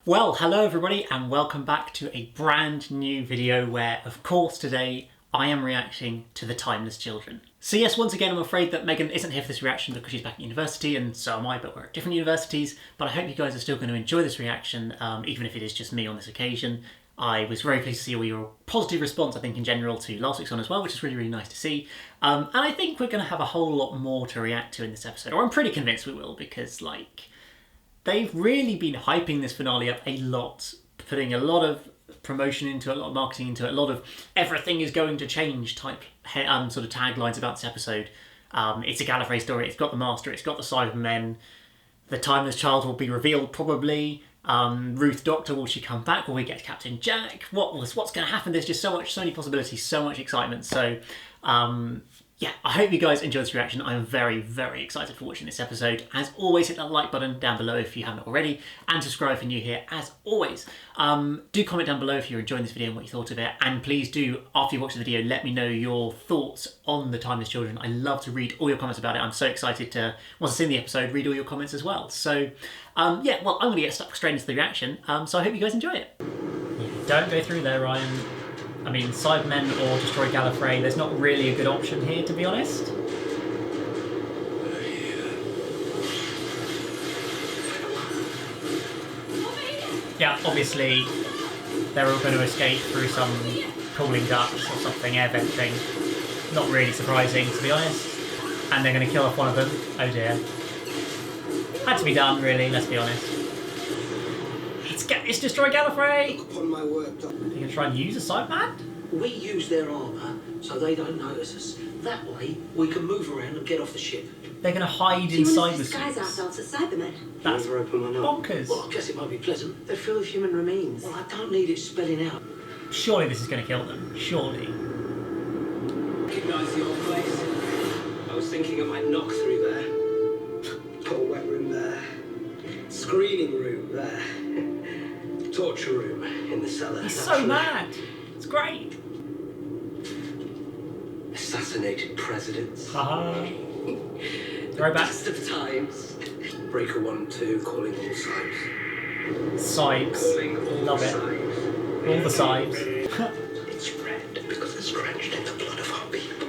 Well, hello everybody and welcome back to a brand new video where, of course, today I am reacting to The Timeless Children. So yes, once again, I'm afraid that Megan isn't here for this reaction because she's back at university, and so am I, but we're at different universities. But I hope you guys are still going to enjoy this reaction, even if it is just me on this occasion. I was very pleased to see all your positive response, I think, in general to last week's one as well, which is really, really nice to see. And I think we're going to have a whole lot more to react to in this episode, or I'm pretty convinced we will, because, they've really been hyping this finale up a lot, putting a lot of promotion into it, a lot of marketing into it, a lot of everything is going to change type sort of taglines about this episode. It's a Gallifrey story, it's got the Master, it's got the Cybermen, the Timeless Child will be revealed probably, Ruth Doctor, will she come back, will we get Captain Jack, what's going to happen? There's just so many possibilities, so much excitement, so yeah, I hope you guys enjoy this reaction. I am very, very excited for watching this episode. As always, hit that like button down below if you haven't already, and subscribe if you're new here, as always. Do comment down below if you're enjoying this video and what you thought of it, and please do, after you watch the video, let me know your thoughts on The Timeless Children. I love to read all your comments about it. I'm so excited to, once I've seen the episode, read all your comments as well. So, yeah, well, I'm going to get stuck straight into the reaction, so I hope you guys enjoy it. Don't go through there, Ryan. I mean, Cybermen or Destroy Gallifrey, there's not really a good option here, to be honest. Yeah, obviously, they're all going to escape through some cooling ducts or something, air vent thing. Not really surprising, to be honest. And they're going to kill off one of them. Oh dear. Had to be done, really, let's be honest. It's Destroy Gallifrey! Upon my word, Are you going to try and use a Cyberman? we use their armour so they don't notice us. That way, we can move around and get off the ship. They're going to hide inside the disguise suits. ourselves as Cybermen. That's bonkers. Well, I guess it might be pleasant. They're full of human remains. Well, I don't need it spelling out. Surely this is going to kill them. Surely. Recognise the old place. I was thinking I might knock through there. Got a wet room there. Screening room there. Torture room in the cellar. He's so mad. It's great. Assassinated presidents. Haha. Throwback. Best of times. Breaker 1 and 2 calling all sides. Sibes. Calling all Love it. sides. All the Sibes. It's red because it's drenched in the blood of our people.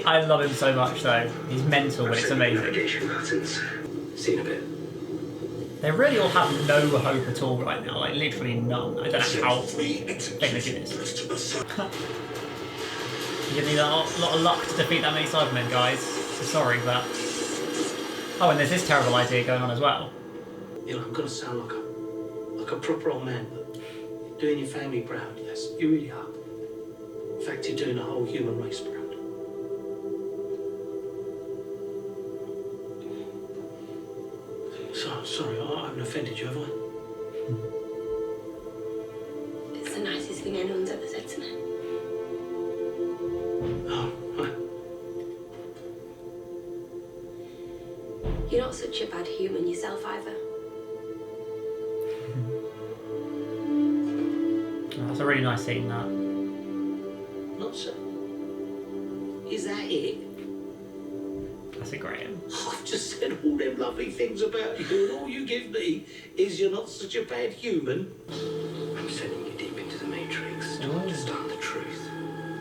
I love him so much though. He's mental, but it's amazing. Navigation patterns. Seen a bit. They really all have no hope at all right now, like literally none. I don't know how they're going to do this. You need a lot of luck to defeat that many Cybermen, guys. So sorry, but... Oh, and there's this terrible idea going on as well. You know, I'm going to sound like a proper old man, but doing your family proud, yes, you really are. In fact, you're doing the whole human race proud. So, sorry, I haven't offended you, have I? It's the nicest thing anyone's ever said to me. Oh, right. You're not such a bad human yourself either. Oh, that's a really nice scene, that. Not so. Is that it? That's a great one. I've just said all them lovely things about you, and all you give me is you're not such a bad human. I'm sending you deep into the Matrix to understand the truth.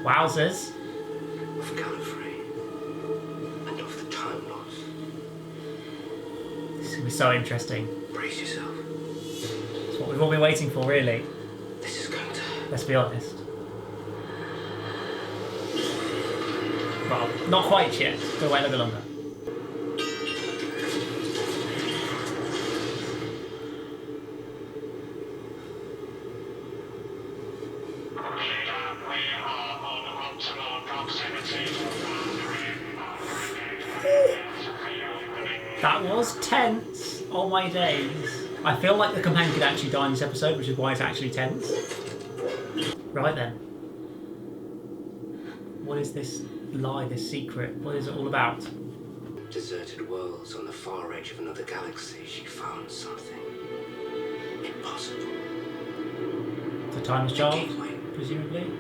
Wowzers. Of Gallifrey and of the Time Loss. This is going to be so interesting. Brace yourself. It's what we've all been waiting for, really. This is going to... Let's be honest. Well, not quite yet. We'll wait a little longer. That was tense. Oh my days. I feel like the companion could actually die in this episode, which is why it's actually tense. Right then. What is this lie, this secret? What is it all about? Deserted worlds on the far edge of another galaxy, she found something impossible. The Timeless Child, Gateway. presumably?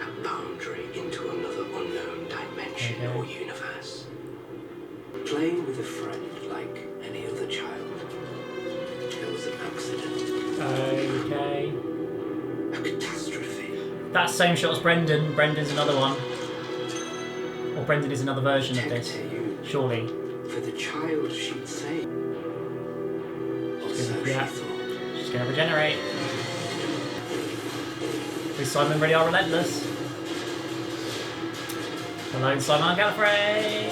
A boundary into another unknown dimension or universe. Playing with a friend like any other child. That same shot as Brendan. Brendan's another one. Or Brendan is another version of this. Surely. For the child she'd saved. Or so Yeah. she thought. She's gonna regenerate. These Cybermen really are relentless. Hello, Simon Gallifrey!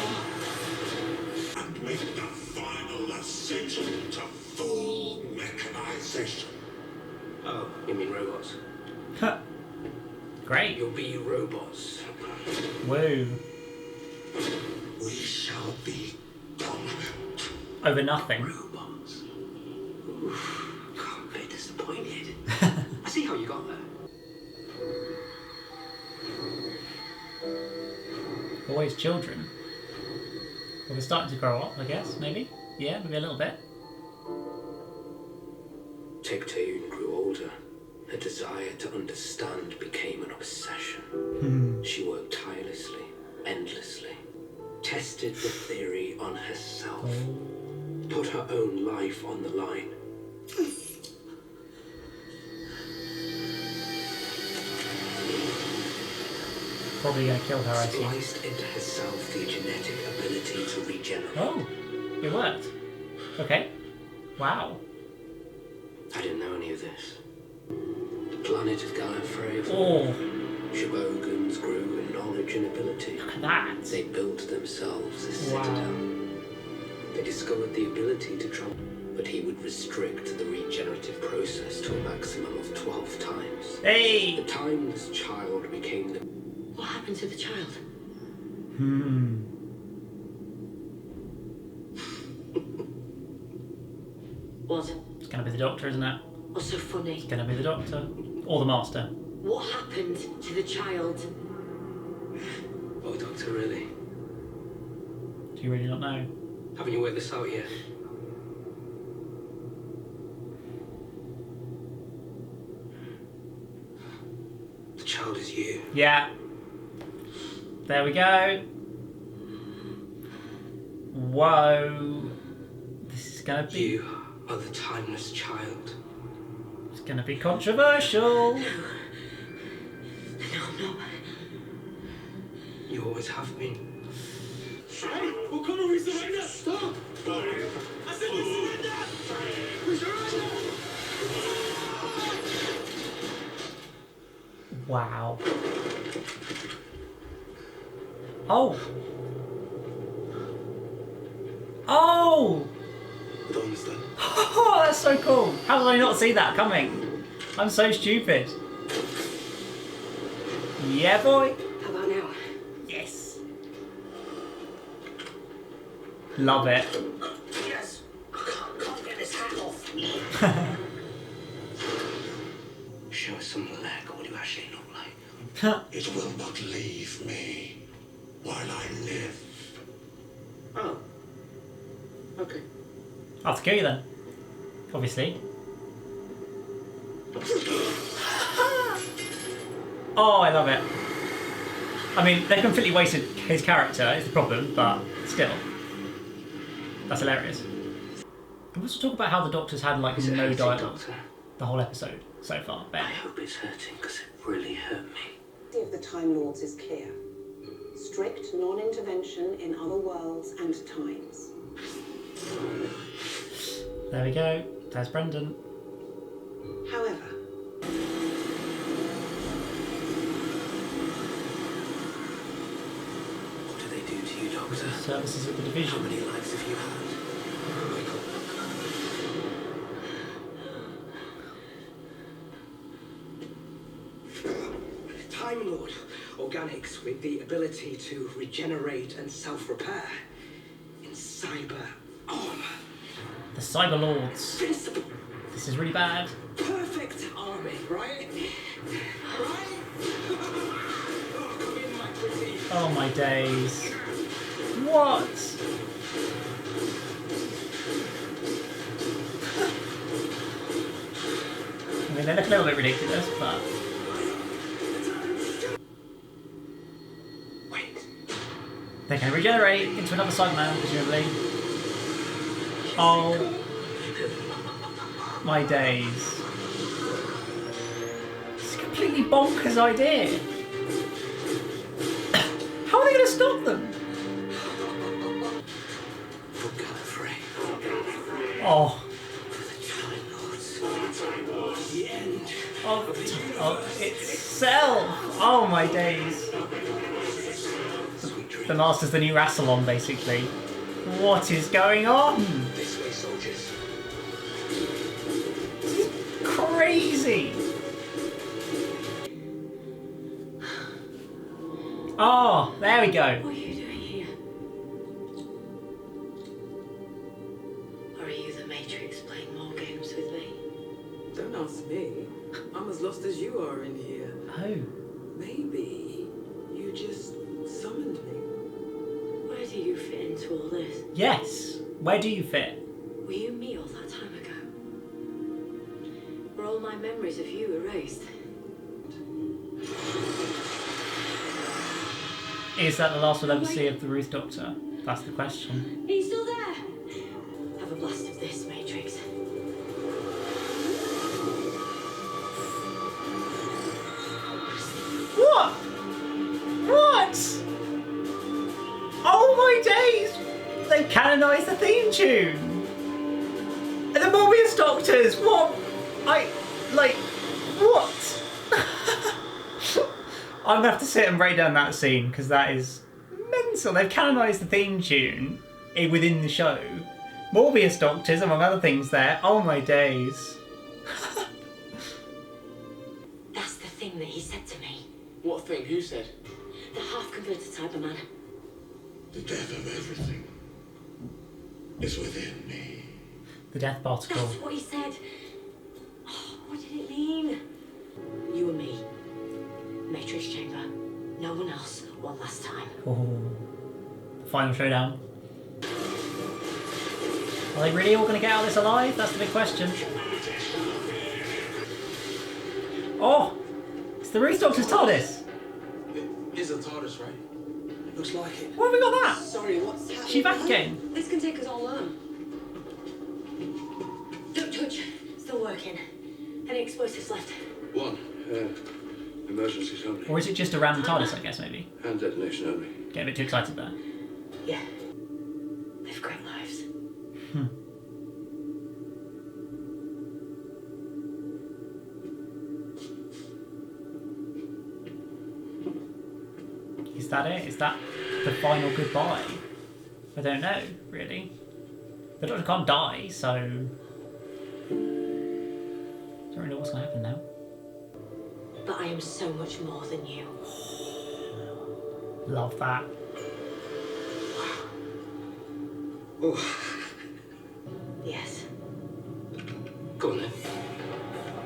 And make the final ascension to full mechanization. Oh, you mean robots? Great. You'll be robots. Woo. We shall be dominant. Over nothing. Robots. Oof, I'm a bit disappointed. I see how you got there. Always children. Well, they're starting to grow up, I guess, maybe? Yeah, maybe a little bit. Tig-Toon grew older. Her desire to understand became an obsession. She worked tirelessly, endlessly, tested the theory on herself, put her own life on the line. Probably gonna kill her, I assume. Spliced into herself the genetic ability to regenerate. Oh, it worked. Okay. Wow. I didn't know any of this. The planet of Gallifrey, Oh, Shibogans grew in knowledge and ability. look at that. They built themselves a Wow. citadel. They discovered the ability to travel, but he would restrict the regenerative process to a maximum of 12 times. Hey! The timeless child became the... What happened to the child? What? It's gonna be the Doctor, isn't it? What's so funny? It's gonna be the Doctor. Or the Master. What happened to the child? Oh, Doctor, really? Do you really not know? Haven't you worked this out yet? The child is you. Yeah. There we go. Whoa. This is gonna be... You are the timeless child. It's gonna be controversial. No, I'm not. You always have been. We'll come and we surrender. Stop. I said we surrender. We surrender. Wow. Oh. Oh! I don't understand. Oh, that's so cool. How did I not see that coming? I'm so stupid. Yeah, boy. How about now? Yes. Love it. Yes! I can't get this hat off. Show us some leg. What do you actually look like? It will not leave me while I live. Oh. Okay. I'll have to kill you then. Obviously. Oh, I love it. I mean, they completely wasted his character, is the problem, but still. That's hilarious. Can we also talk about how the Doctor's had like Is it no hurting, dialogue Doctor? the whole episode so far? I Ben. hope it's hurting because it really hurt me. The of the Time Lords is clear. Strict non-intervention in other worlds and times. There we go. There's Brendan. However, What do they do to you, Doctor? Services of the How division. many lives have you had? Time Lord. Organics with the ability to regenerate and self-repair. In cyber armor. The Cyber Lords. Principle. This is really bad. Perfect army, right? Right? Come in, my pretty. Oh my days. What? I mean, they look a little bit ridiculous, but... Wait. They can regenerate into another Cyberman, presumably. Oh. My days. This is gonna be completely bonkers idea. How are they going to stop them? For Gallifrey. Oh. For the Time Lords. The end. Oh, itself. Oh my days. The Master's the new Rassilon, basically. What is going on? This way, soldiers. Crazy. Oh, there we go. What are you doing here? Or are you the Matrix playing more games with me? Don't ask me. I'm as lost as you are in here. Oh. Maybe you just summoned me. Where do you fit into all this? Yes. Where do you fit? Were you me all that time ago? Were all my memories of you erased? Is that the last we'll ever see of the Ruth Doctor? That's the question. Are you still there? Have a blast of this, Matrix. What? What? Oh my days! They canonised the theme tune! And the Morbius Doctors! What? What? I'm gonna have to sit and break down that scene, because that is mental. They've canonised the theme tune within the show. Morbius Doctors, among other things there. Oh my days. That's the thing that he said to me. What thing? Who said? The half-converted Cyberman. The death of everything is within me. The death particle. That's what he said. Oh, what did it mean? You and me. Matrix chamber. No one else. One last time. Oh. Final showdown. Are they really all going to get out of this alive? That's the big question. Oh! It's the Ruth Doctor's TARDIS! It is a TARDIS, right? Looks like it. Where have we got that? Sorry, what's happening? She back again? This can take us all home. Don't touch. Still working. Any explosives left? One. Emergencies only. Or is it just around the TARDIS, I guess, maybe? And detonation only. Get a bit too excited there. Yeah. Live great lives. Is that it? Is that the final goodbye? I don't know, really. The Doctor can't die, so... Don't really know what's going to happen now. But I am so much more than you. Love that. Oh, Yes. go on then.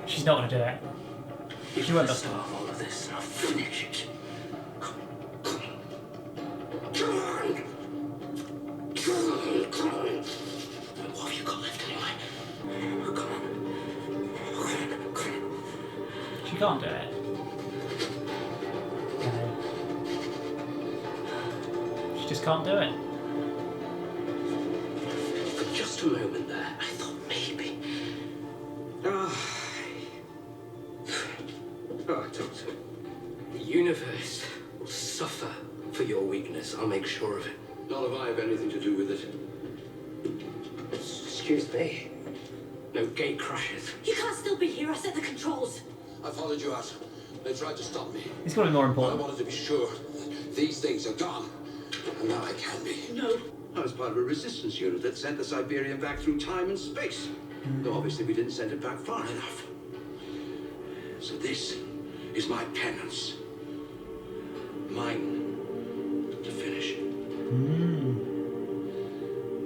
She's not going to do it. You She won't can do it. start all of this and I'll finish it. Come on! Come on! What have you got left anyway? Come on. Come on. She can't do it. No. She just can't do it. For just a moment there, I thought maybe. Doctor. The universe will suffer for your weakness. I'll make sure of it. Not if I have anything to do with it. Excuse me. No gate crashes. You can't still be here. I set the controls. I followed you out. They tried to stop me. It's got to be more I important. wanted to be sure that these things are gone. And now I can be. No. I was part of a resistance unit that sent the Siberian back through time and space. Though obviously we didn't send it back far enough. So this is my penance. Mine to finish.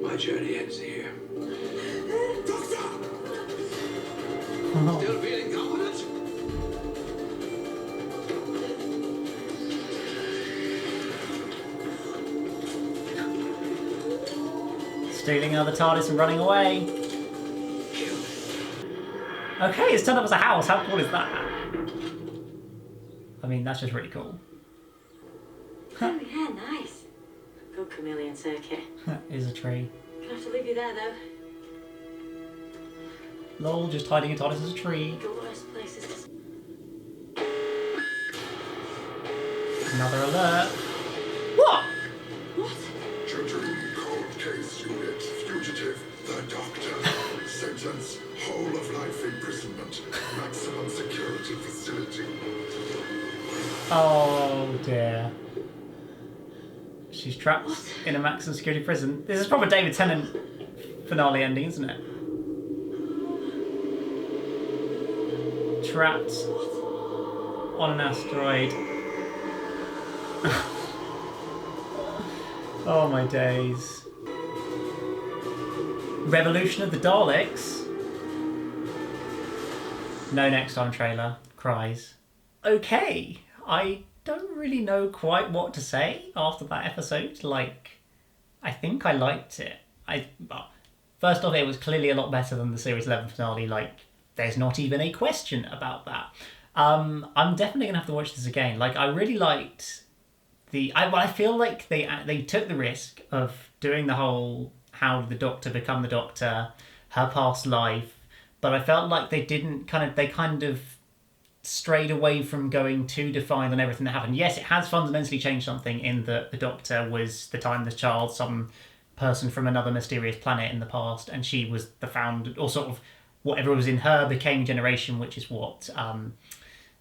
My journey ends here. Doctor! Still feeling confident? Stealing another TARDIS and running away. Okay, it's turned up as a house. How cool is that? I mean, that's just really cool. Oh, yeah, nice. Good chameleon circuit. Is a tree. Gonna have to leave you there, though. Lol, just hiding a TARDIS as a tree. The worst places to... Another alert. What? Children, cold case unit, fugitive, the doctor. Sentence, whole of life imprisonment, maximum security facility. Oh dear. She's trapped in a maximum security prison. This is proper David Tennant finale ending, isn't it? Trapped on an asteroid. Oh my days. Revolution of the Daleks. No next time trailer. Cries. Okay. I don't really know quite what to say after that episode. Like, I think I liked it. Well, first off, it was clearly a lot better than the Series 11 finale. Like, there's not even a question about that. I'm definitely going to have to watch this again. Like, I really liked I feel like they took the risk of doing the whole how did the Doctor become the Doctor, her past life, but I felt like they kind of strayed away from going too defined on everything that happened. Yes, it has fundamentally changed something in that the Doctor was the timeless child, some person from another mysterious planet in the past, and she was the founder, or sort of whatever was in her became generation, which is what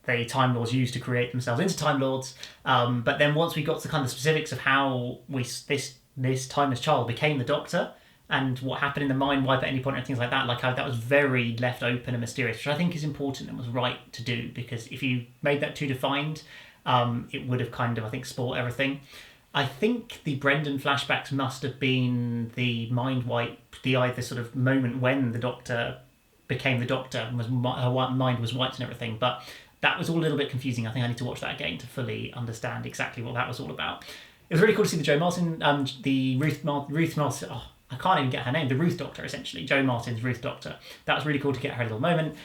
the Time Lords used to create themselves into Time Lords. But then once we got to kind of specifics of how this timeless child became the Doctor and what happened in the mind wipe at any point and things like that, like how that was very left open and mysterious, which I think is important and was right to do, because if you made that too defined, it would have kind of, I think, spoiled everything. I think the Brendan flashbacks must have been the mind wipe, the sort of moment when the Doctor became the Doctor and her mind was wiped and everything, but that was all a little bit confusing. I think I need to watch that again to fully understand exactly what that was all about. It was really cool to see the Joe Martin, the Ruth Martin, I can't even get her name, the Ruth Doctor, essentially. Joe Martin's Ruth Doctor. That was really cool to get her little moment.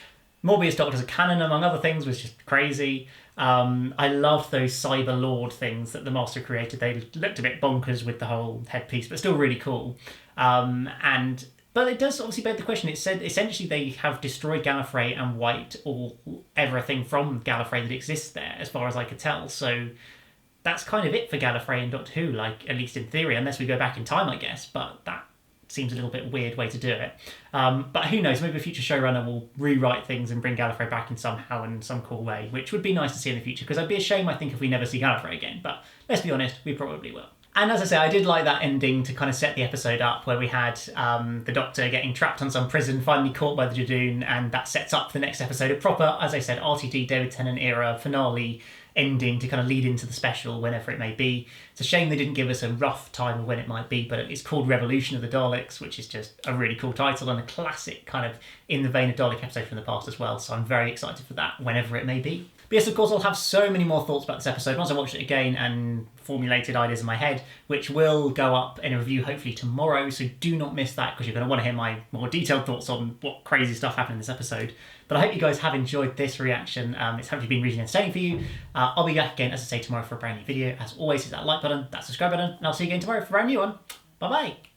Morbius Doctor's a canon, among other things, was just crazy. I loved those Cyber Lord things that the Master created. They looked a bit bonkers with the whole headpiece, but still really cool. But it does obviously beg the question. It said essentially they have destroyed Gallifrey and wiped everything from Gallifrey that exists there, as far as I could tell. So that's kind of it for Gallifrey and Doctor Who, like, at least in theory, unless we go back in time, I guess. But that seems a little bit weird way to do it. But who knows, maybe a future showrunner will rewrite things and bring Gallifrey back in somehow in some cool way, which would be nice to see in the future, because I'd be a shame, I think, if we never see Gallifrey again. But let's be honest, we probably will. And as I say, I did like that ending to kind of set the episode up, where we had the Doctor getting trapped on some prison, finally caught by the Jadoon, and that sets up the next episode. A proper, as I said, RTD David Tennant era finale ending to kind of lead into the special whenever it may be. It's a shame they didn't give us a rough time of when it might be, but it's called Revolution of the Daleks, which is just a really cool title and a classic kind of in the vein of Dalek episode from the past as well. So I'm very excited for that whenever it may be. But yes, of course, I'll have so many more thoughts about this episode once I watched it again and formulated ideas in my head, which will go up in a review hopefully tomorrow, so do not miss that, because you're going to want to hear my more detailed thoughts on what crazy stuff happened in this episode. But I hope you guys have enjoyed this reaction. It's hopefully been really entertaining for you. I'll be back again, as I say, tomorrow for a brand new video. As always, hit that like button, that subscribe button, and I'll see you again tomorrow for a brand new one. Bye-bye.